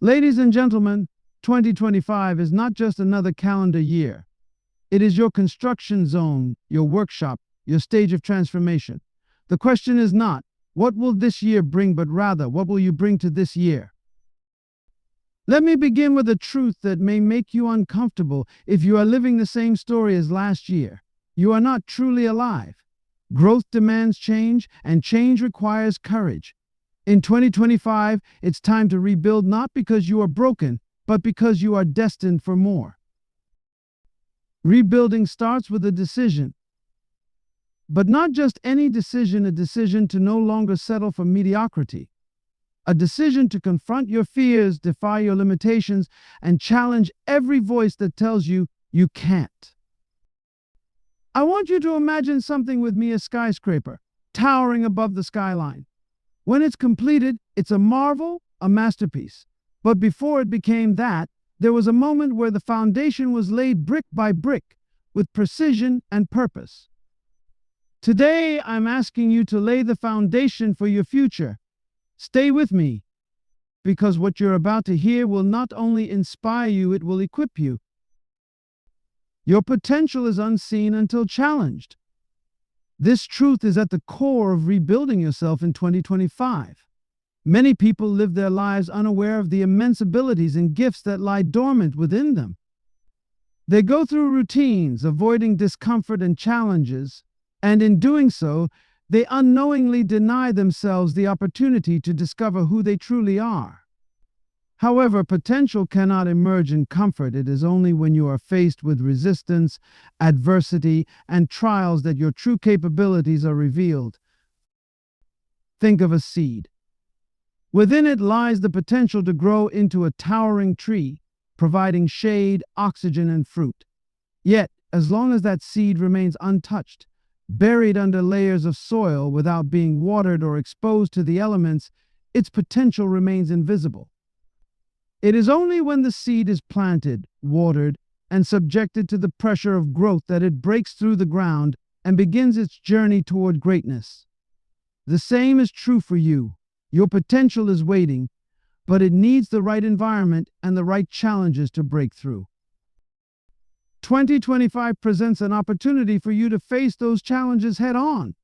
Ladies and gentlemen, 2025 is not just another calendar year. It is your construction zone, your workshop, your stage of transformation. The question is not, what will this year bring, but rather, what will you bring to this year? Let me begin with a truth that may make you uncomfortable. If you are living the same story as last year, you are not truly alive. Growth demands change, and change requires courage. In 2025, it's time to rebuild, not because you are broken, but because you are destined for more. Rebuilding starts with a decision. But not just any decision, a decision to no longer settle for mediocrity. A decision to confront your fears, defy your limitations, and challenge every voice that tells you you can't. I want you to imagine something with me: a skyscraper, towering above the skyline. When it's completed, it's a marvel, a masterpiece. But before it became that, there was a moment where the foundation was laid brick by brick, with precision and purpose. Today, I'm asking you to lay the foundation for your future. Stay with me, because what you're about to hear will not only inspire you, it will equip you. Your potential is unseen until challenged. This truth is at the core of rebuilding yourself in 2025. Many people live their lives unaware of the immense abilities and gifts that lie dormant within them. They go through routines, avoiding discomfort and challenges, and in doing so, they unknowingly deny themselves the opportunity to discover who they truly are. However, potential cannot emerge in comfort. It is only when you are faced with resistance, adversity, and trials that your true capabilities are revealed. Think of a seed. Within it lies the potential to grow into a towering tree, providing shade, oxygen, and fruit. Yet, as long as that seed remains untouched, buried under layers of soil without being watered or exposed to the elements, its potential remains invisible. It is only when the seed is planted, watered, and subjected to the pressure of growth that it breaks through the ground and begins its journey toward greatness. The same is true for you. Your potential is waiting, but it needs the right environment and the right challenges to break through. 2025 presents an opportunity for you to face those challenges head on.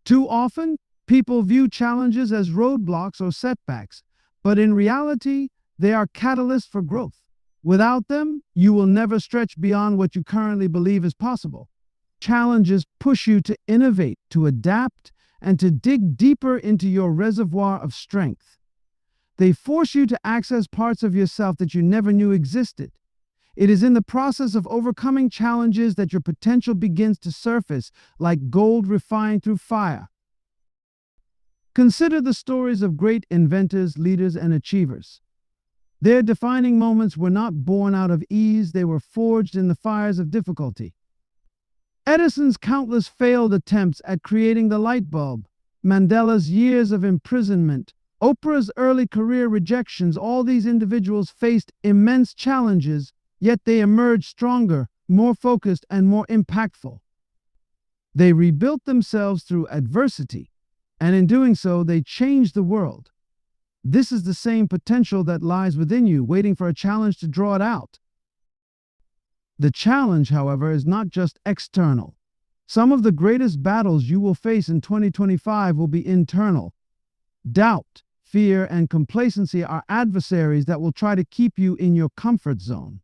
Too often, people view challenges as roadblocks or setbacks, but in reality, they are catalysts for growth. Without them, you will never stretch beyond what you currently believe is possible. Challenges push you to innovate, to adapt, and to dig deeper into your reservoir of strength. They force you to access parts of yourself that you never knew existed. It is in the process of overcoming challenges that your potential begins to surface, like gold refined through fire. Consider the stories of great inventors, leaders, and achievers. Their defining moments were not born out of ease, they were forged in the fires of difficulty. Edison's countless failed attempts at creating the light bulb, Mandela's years of imprisonment, Oprah's early career rejections, all these individuals faced immense challenges, yet they emerged stronger, more focused, and more impactful. They rebuilt themselves through adversity, and in doing so, they changed the world. This is the same potential that lies within you, waiting for a challenge to draw it out. The challenge, however, is not just external. Some of the greatest battles you will face in 2025 will be internal. Doubt, fear, and complacency are adversaries that will try to keep you in your comfort zone.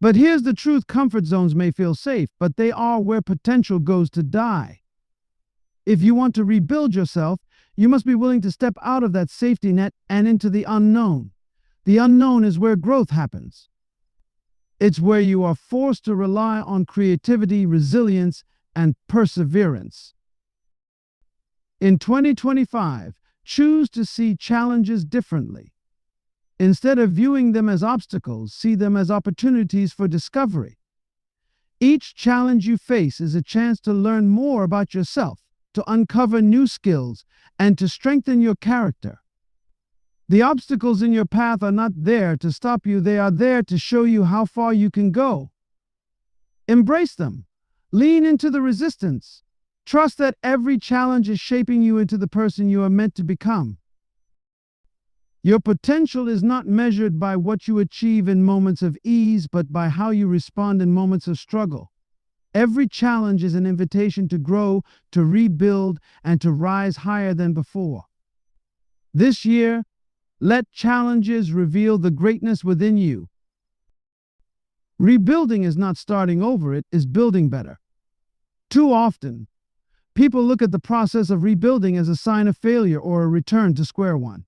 But here's the truth: comfort zones may feel safe, but they are where potential goes to die. If you want to rebuild yourself, you must be willing to step out of that safety net and into the unknown. The unknown is where growth happens. It's where you are forced to rely on creativity, resilience, and perseverance. In 2025, choose to see challenges differently. Instead of viewing them as obstacles, see them as opportunities for discovery. Each challenge you face is a chance to learn more about yourself, to uncover new skills, and to strengthen your character. The obstacles in your path are not there to stop you, they are there to show you how far you can go. Embrace them. Lean into the resistance. Trust that every challenge is shaping you into the person you are meant to become. Your potential is not measured by what you achieve in moments of ease, but by how you respond in moments of struggle. Every challenge is an invitation to grow, to rebuild, and to rise higher than before. This year, let challenges reveal the greatness within you. Rebuilding is not starting over, it is building better. Too often, people look at the process of rebuilding as a sign of failure or a return to square one.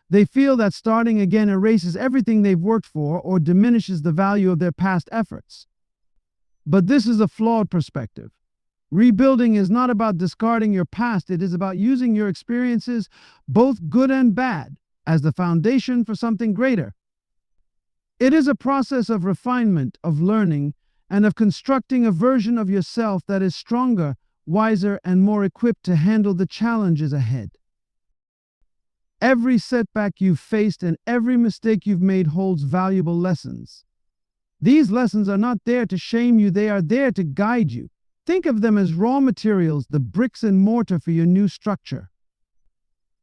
They feel that starting again erases everything they've worked for or diminishes the value of their past efforts. But this is a flawed perspective. Rebuilding is not about discarding your past, it is about using your experiences, both good and bad, as the foundation for something greater. It is a process of refinement, of learning, and of constructing a version of yourself that is stronger, wiser, and more equipped to handle the challenges ahead. Every setback you've faced and every mistake you've made holds valuable lessons. These lessons are not there to shame you, they are there to guide you. Think of them as raw materials, the bricks and mortar for your new structure.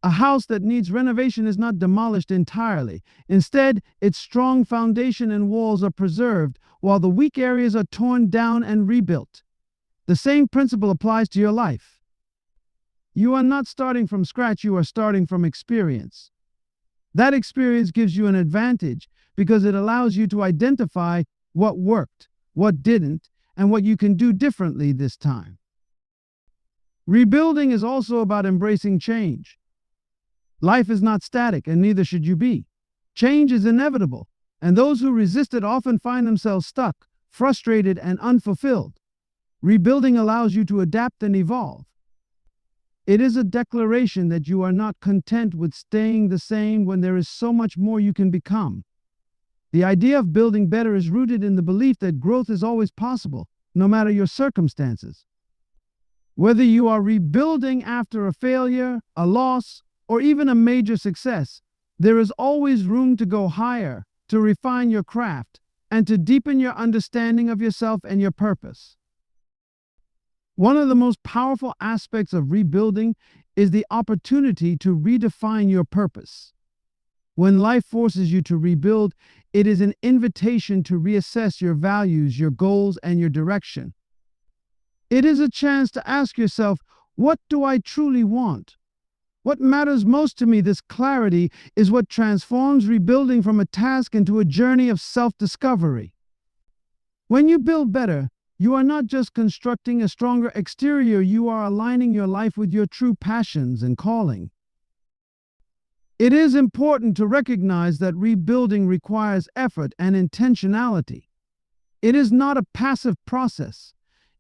A house that needs renovation is not demolished entirely. Instead, its strong foundation and walls are preserved, while the weak areas are torn down and rebuilt. The same principle applies to your life. You are not starting from scratch, you are starting from experience. That experience gives you an advantage because it allows you to identify what worked, what didn't, and what you can do differently this time. Rebuilding is also about embracing change. Life is not static, and neither should you be. Change is inevitable, and those who resist it often find themselves stuck, frustrated, and unfulfilled. Rebuilding allows you to adapt and evolve. It is a declaration that you are not content with staying the same when there is so much more you can become. The idea of building better is rooted in the belief that growth is always possible, no matter your circumstances. Whether you are rebuilding after a failure, a loss, or even a major success, there is always room to go higher, to refine your craft, and to deepen your understanding of yourself and your purpose. One of the most powerful aspects of rebuilding is the opportunity to redefine your purpose. When life forces you to rebuild, it is an invitation to reassess your values, your goals, and your direction. It is a chance to ask yourself, what do I truly want? What matters most to me? This clarity is what transforms rebuilding from a task into a journey of self-discovery. When you build better, you are not just constructing a stronger exterior, you are aligning your life with your true passions and calling. It is important to recognize that rebuilding requires effort and intentionality. It is not a passive process.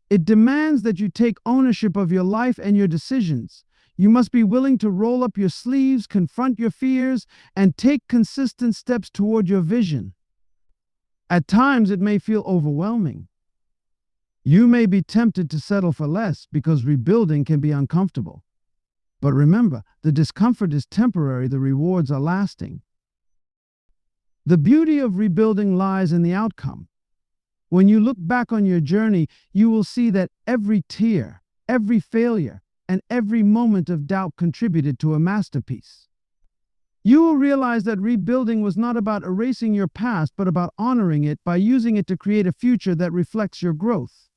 It demands that you take ownership of your life and your decisions. You must be willing to roll up your sleeves, confront your fears, and take consistent steps toward your vision. At times, it may feel overwhelming. You may be tempted to settle for less because rebuilding can be uncomfortable. But remember, the discomfort is temporary, the rewards are lasting. The beauty of rebuilding lies in the outcome. When you look back on your journey, you will see that every tear, every failure, and every moment of doubt contributed to a masterpiece. You will realize that rebuilding was not about erasing your past, but about honoring it by using it to create a future that reflects your growth.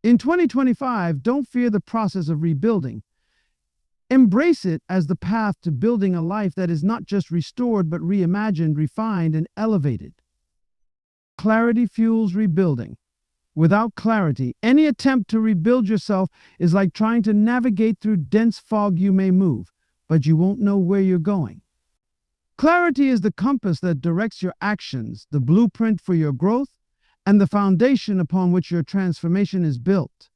In 2025, don't fear the process of rebuilding. Embrace it as the path to building a life that is not just restored, but reimagined, refined, and elevated. Clarity fuels rebuilding. Without clarity, any attempt to rebuild yourself is like trying to navigate through dense fog. You may move, but you won't know where you're going. Clarity is the compass that directs your actions, the blueprint for your growth, and the foundation upon which your transformation is built.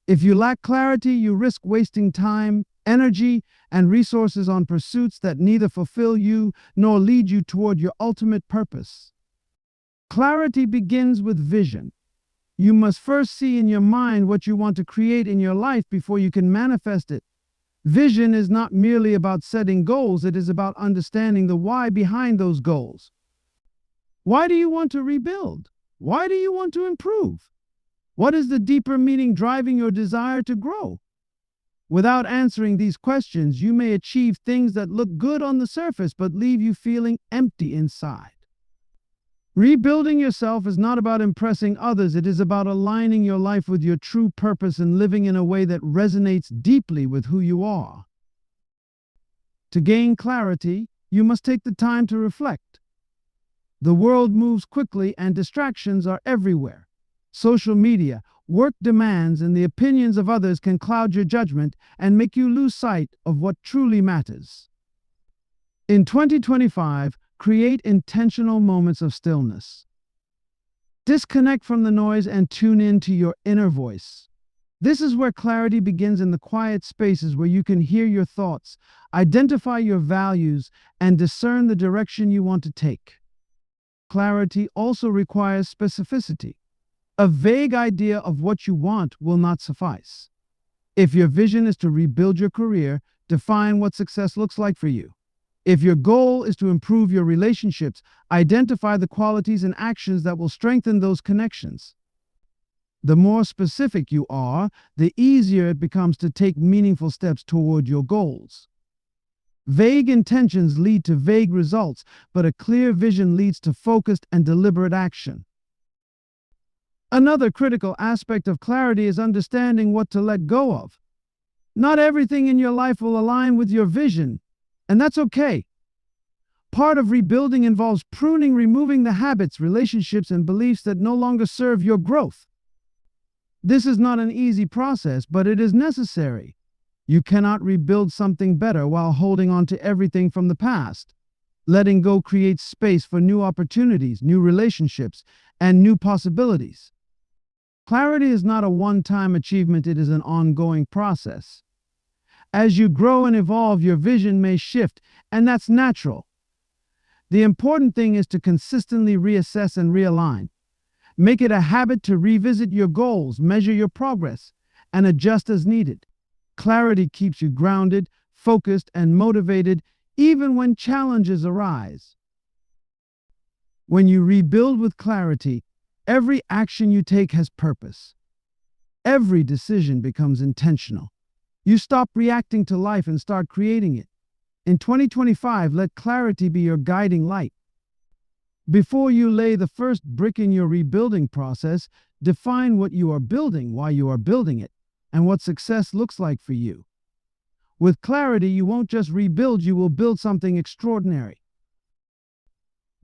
If you lack clarity, you risk wasting time, energy, and resources on pursuits that neither fulfill you nor lead you toward your ultimate purpose. Clarity begins with vision. You must first see in your mind what you want to create in your life before you can manifest it. Vision is not merely about setting goals, it is about understanding the why behind those goals. Why do you want to rebuild? Why do you want to improve? What is the deeper meaning driving your desire to grow? Without answering these questions, you may achieve things that look good on the surface but leave you feeling empty inside. Rebuilding yourself is not about impressing others, it is about aligning your life with your true purpose and living in a way that resonates deeply with who you are. To gain clarity, you must take the time to reflect. The world moves quickly and distractions are everywhere. Social media, work demands, and the opinions of others can cloud your judgment and make you lose sight of what truly matters. In 2025, create intentional moments of stillness. Disconnect from the noise and tune in to your inner voice. This is where clarity begins, in the quiet spaces where you can hear your thoughts, identify your values, and discern the direction you want to take. Clarity also requires specificity. A vague idea of what you want will not suffice. If your vision is to rebuild your career, define what success looks like for you. If your goal is to improve your relationships, identify the qualities and actions that will strengthen those connections. The more specific you are, the easier it becomes to take meaningful steps toward your goals. Vague intentions lead to vague results, but a clear vision leads to focused and deliberate action. Another critical aspect of clarity is understanding what to let go of. Not everything in your life will align with your vision, and that's okay. Part of rebuilding involves pruning, removing the habits, relationships, and beliefs that no longer serve your growth. This is not an easy process, but it is necessary. You cannot rebuild something better while holding on to everything from the past. Letting go creates space for new opportunities, new relationships, and new possibilities. Clarity is not a one-time achievement, it is an ongoing process. As you grow and evolve, your vision may shift, and that's natural. The important thing is to consistently reassess and realign. Make it a habit to revisit your goals, measure your progress, and adjust as needed. Clarity keeps you grounded, focused, and motivated even when challenges arise. When you rebuild with clarity, every action you take has purpose. Every decision becomes intentional. You stop reacting to life and start creating it. In 2025, let clarity be your guiding light. Before you lay the first brick in your rebuilding process, define what you are building, why you are building it, and what success looks like for you. With clarity, you won't just rebuild, you will build something extraordinary.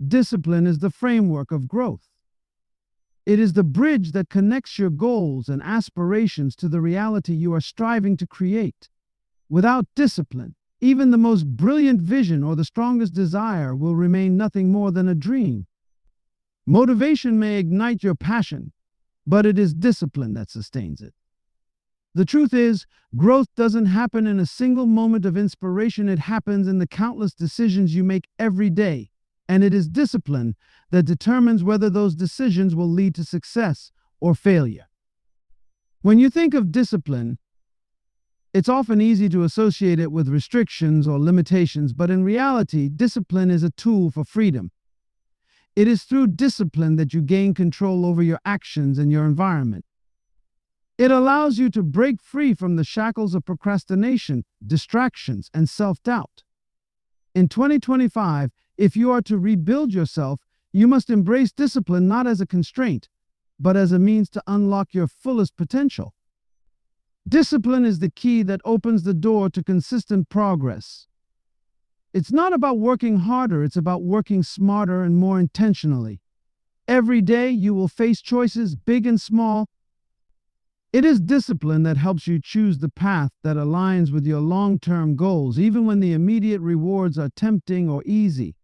Discipline is the framework of growth. It is the bridge that connects your goals and aspirations to the reality you are striving to create. Without discipline, even the most brilliant vision or the strongest desire will remain nothing more than a dream. Motivation may ignite your passion, but it is discipline that sustains it. The truth is, growth doesn't happen in a single moment of inspiration, it happens in the countless decisions you make every day. And it is discipline that determines whether those decisions will lead to success or failure. When you think of discipline, it's often easy to associate it with restrictions or limitations, but in reality, discipline is a tool for freedom. It is through discipline that you gain control over your actions and your environment. It allows you to break free from the shackles of procrastination, distractions, and self-doubt. In 2025, if you are to rebuild yourself, you must embrace discipline not as a constraint, but as a means to unlock your fullest potential. Discipline is the key that opens the door to consistent progress. It's not about working harder, it's about working smarter and more intentionally. Every day you will face choices, big and small. It is discipline that helps you choose the path that aligns with your long-term goals, even when the immediate rewards are tempting or easy.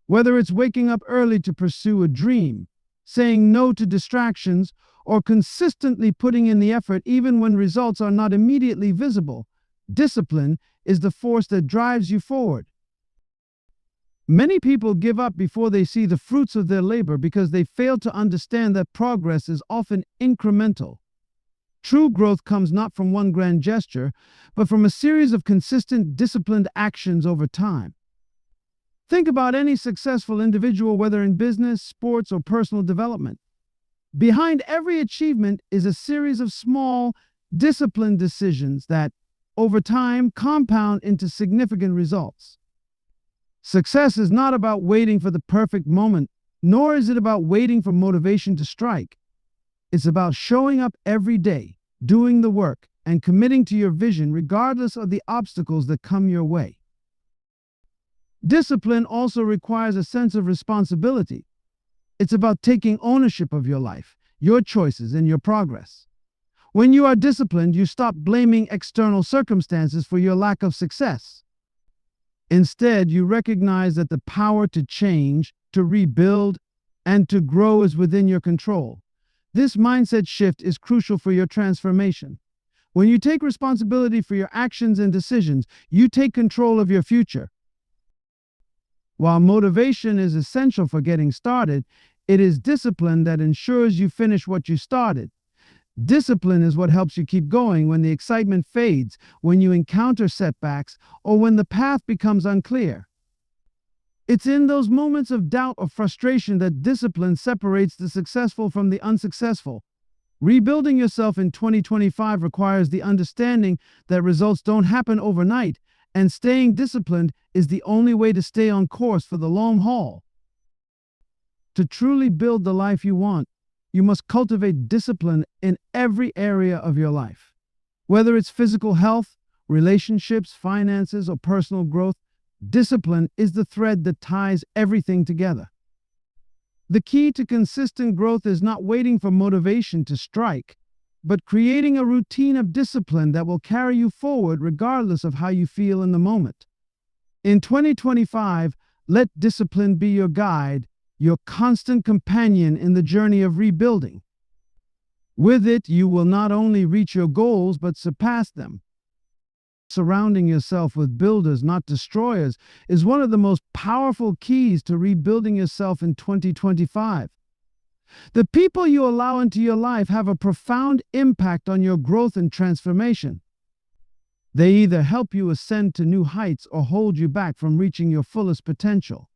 Whether it's waking up early to pursue a dream, saying no to distractions, or consistently putting in the effort even when results are not immediately visible, discipline is the force that drives you forward. Many people give up before they see the fruits of their labor because they fail to understand that progress is often incremental. True growth comes not from one grand gesture, but from a series of consistent, disciplined actions over time. Think about any successful individual, whether in business, sports, or personal development. Behind every achievement is a series of small, disciplined decisions that, over time, compound into significant results. Success is not about waiting for the perfect moment, nor is it about waiting for motivation to strike. It's about showing up every day, doing the work, and committing to your vision regardless of the obstacles that come your way. Discipline also requires a sense of responsibility. It's about taking ownership of your life, your choices, and your progress. When you are disciplined, you stop blaming external circumstances for your lack of success. Instead, you recognize that the power to change, to rebuild, and to grow is within your control. This mindset shift is crucial for your transformation. When you take responsibility for your actions and decisions, you take control of your future. While motivation is essential for getting started, it is discipline that ensures you finish what you started. Discipline is what helps you keep going when the excitement fades, when you encounter setbacks, or when the path becomes unclear. It's in those moments of doubt or frustration that discipline separates the successful from the unsuccessful. Rebuilding yourself in 2025 requires the understanding that results don't happen overnight, and staying disciplined is the only way to stay on course for the long haul. To truly build the life you want, you must cultivate discipline in every area of your life. Whether it's physical health, relationships, finances, or personal growth, discipline is the thread that ties everything together. The key to consistent growth is not waiting for motivation to strike, but creating a routine of discipline that will carry you forward regardless of how you feel in the moment. In 2025, let discipline be your guide, your constant companion in the journey of rebuilding. With it, you will not only reach your goals, but surpass them. Surrounding yourself with builders, not destroyers, is one of the most powerful keys to rebuilding yourself in 2025. The people you allow into your life have a profound impact on your growth and transformation. They either help you ascend to new heights or hold you back from reaching your fullest potential.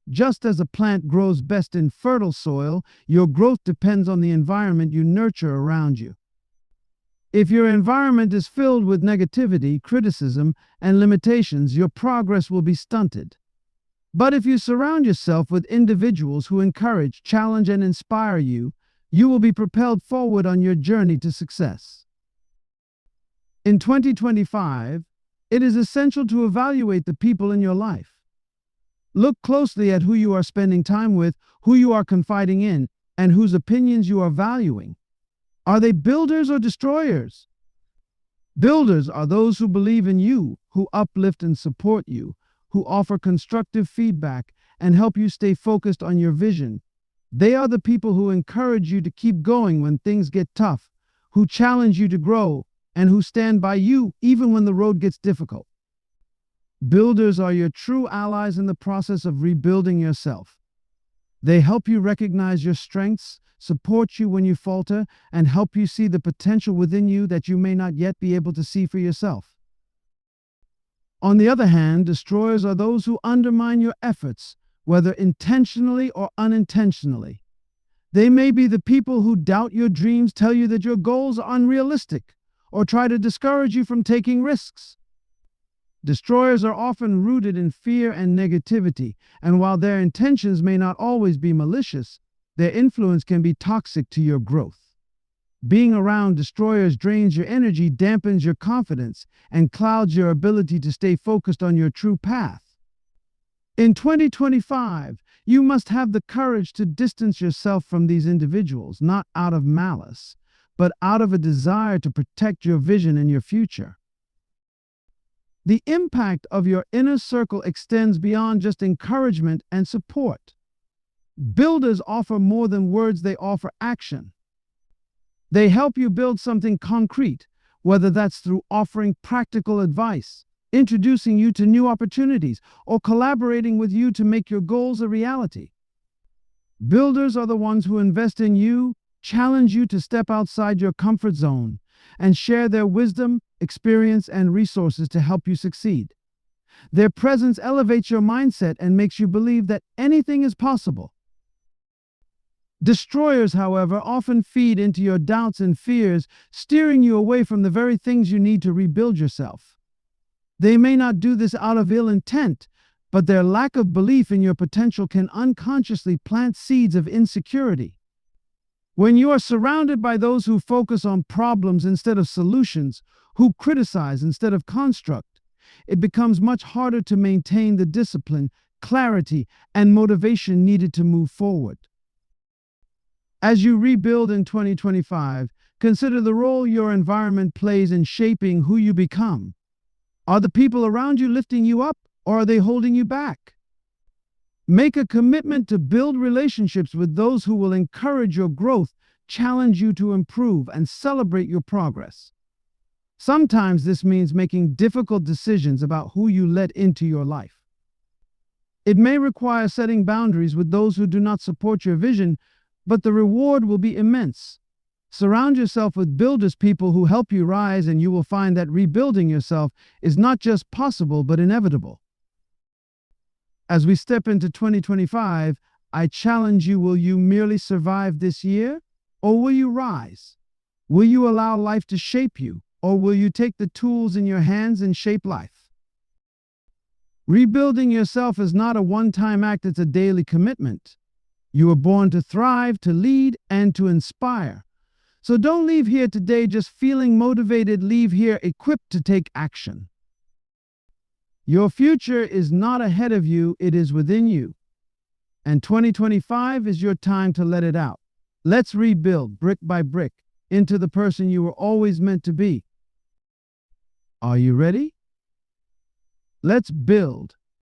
Just as a plant grows best in fertile soil, your growth depends on the environment you nurture around you. If your environment is filled with negativity, criticism, and limitations, your progress will be stunted. But if you surround yourself with individuals who encourage, challenge, and inspire you, you will be propelled forward on your journey to success. In 2025, it is essential to evaluate the people in your life. Look closely at who you are spending time with, who you are confiding in, and whose opinions you are valuing. Are they builders or destroyers? Builders are those who believe in you, who uplift and support you, who offer constructive feedback and help you stay focused on your vision. They are the people who encourage you to keep going when things get tough, who challenge you to grow, and who stand by you even when the road gets difficult. Builders are your true allies in the process of rebuilding yourself. They help you recognize your strengths, support you when you falter, and help you see the potential within you that you may not yet be able to see for yourself. On the other hand, destroyers are those who undermine your efforts, whether intentionally or unintentionally. They may be the people who doubt your dreams, tell you that your goals are unrealistic, or try to discourage you from taking risks. Destroyers are often rooted in fear and negativity, and while their intentions may not always be malicious, their influence can be toxic to your growth. Being around destroyers drains your energy, dampens your confidence, and clouds your ability to stay focused on your true path. In 2025, you must have the courage to distance yourself from these individuals, not out of malice, but out of a desire to protect your vision and your future. The impact of your inner circle extends beyond just encouragement and support. Builders offer more than words, they offer action. They help you build something concrete, whether that's through offering practical advice, introducing you to new opportunities, or collaborating with you to make your goals a reality. Builders are the ones who invest in you, challenge you to step outside your comfort zone, and share their wisdom, experience, and resources to help you succeed. Their presence elevates your mindset and makes you believe that anything is possible. Destroyers, however, often feed into your doubts and fears, steering you away from the very things you need to rebuild yourself. They may not do this out of ill intent, but their lack of belief in your potential can unconsciously plant seeds of insecurity. When you are surrounded by those who focus on problems instead of solutions, who criticize instead of construct, it becomes much harder to maintain the discipline, clarity, and motivation needed to move forward. As you rebuild in 2025, consider the role your environment plays in shaping who you become. Are the people around you lifting you up, or are they holding you back? Make a commitment to build relationships with those who will encourage your growth, challenge you to improve, and celebrate your progress. Sometimes this means making difficult decisions about who you let into your life. It may require setting boundaries with those who do not support your vision, but the reward will be immense. Surround yourself with builders, people who help you rise, and you will find that rebuilding yourself is not just possible, but inevitable. As we step into 2025, I challenge you, will you merely survive this year, or will you rise? Will you allow life to shape you, or will you take the tools in your hands and shape life? Rebuilding yourself is not a one-time act, it's a daily commitment. You were born to thrive, to lead, and to inspire. So don't leave here today just feeling motivated, leave here equipped to take action. Your future is not ahead of you, it is within you. And 2025 is your time to let it out. Let's rebuild brick by brick into the person you were always meant to be. Are you ready? Let's build.